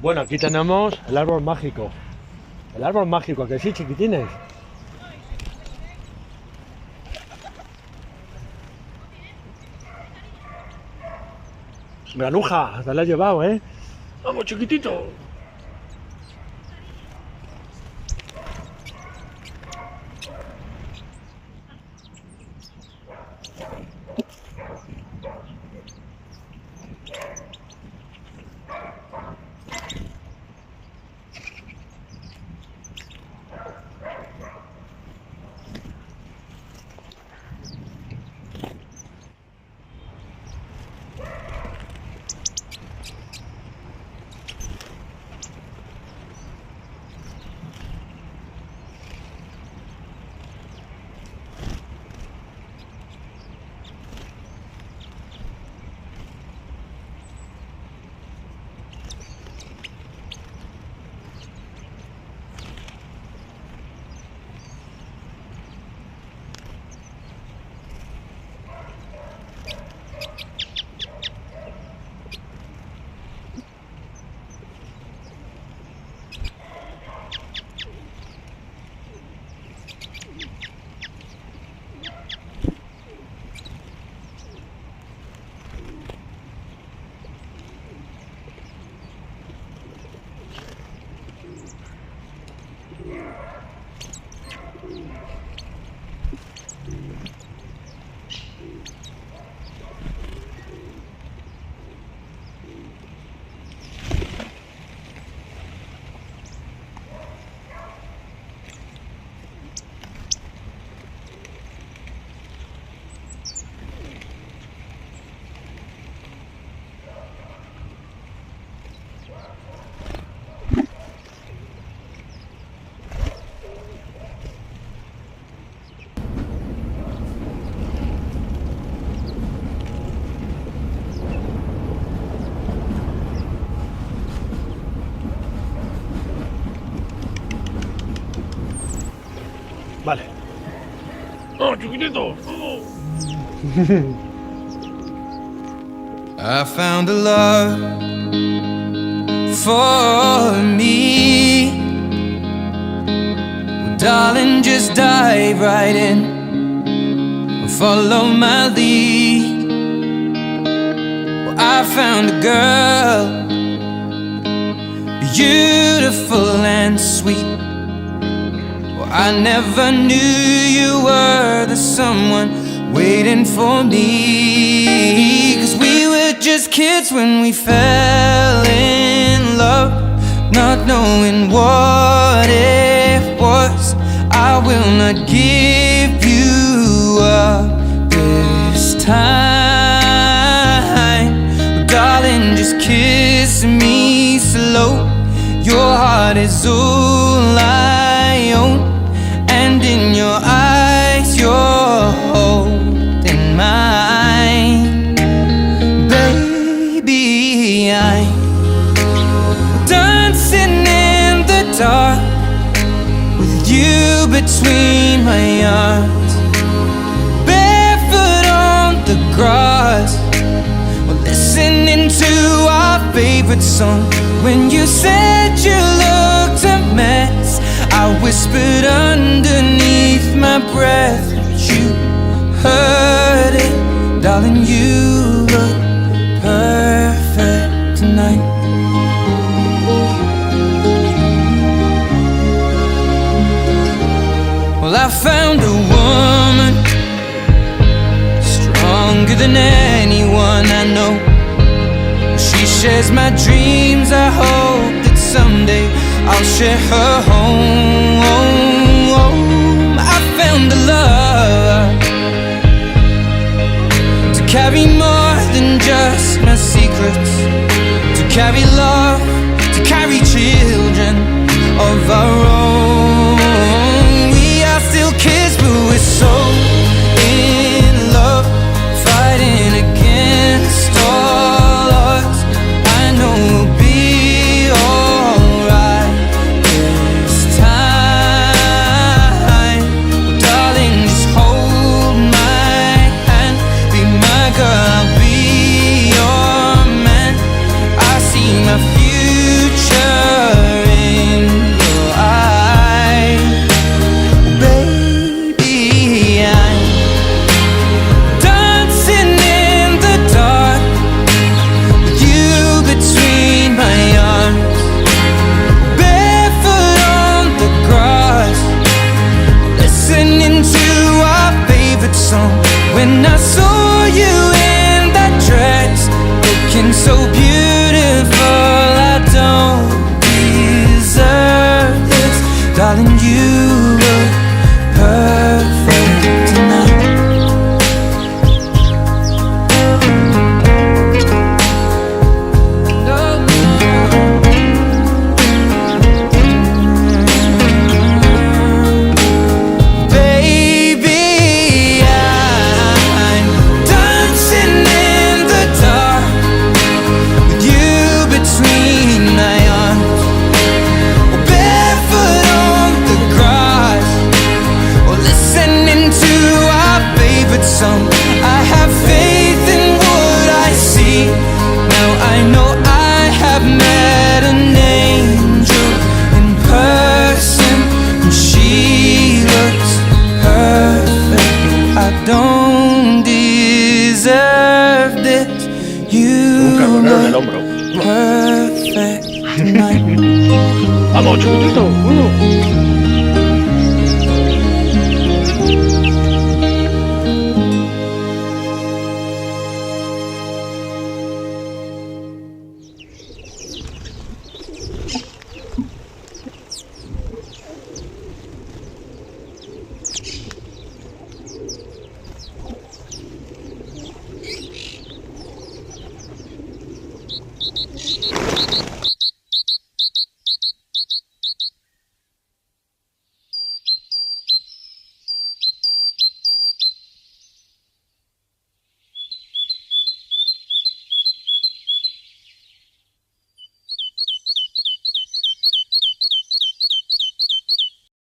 Bueno, aquí tenemos el árbol mágico. El árbol mágico, que sí, chiquitines. Granuja, hasta la has llevado, ¿eh? Vamos, chiquitito. Vale. ¡Oh, chiquitito! ¡Oh! I found a love for me. Well, darling, just dive right in and follow my lead. Well, I found a girl, beautiful and sweet. I never knew you were the someone waiting for me. 'Cause we were just kids when we fell in love, not knowing what it was. I will not give you up this time. Oh, darling, just kiss me slow. Your heart is all I own, and in your eyes you're holding mine. Baby, I'm dancing in the dark with you between my arms, barefoot on the grass, we're listening to our favorite song. When you said you looked a mess, I whispered underneath my breath, but you heard it. Darling, you look perfect tonight. Well, I found a woman stronger than anyone I know. She shares my dreams. I hope that someday I'll share her home. I found a love to carry more than just my secrets, to carry love, to carry children of our own. We are still kids, but we're so in love, fighting against all odds. I know we'll be alright this time. Well, darling, just hold my hand, be my girl, I'll be your man. I see my future tonight. Vamos, chiquitito,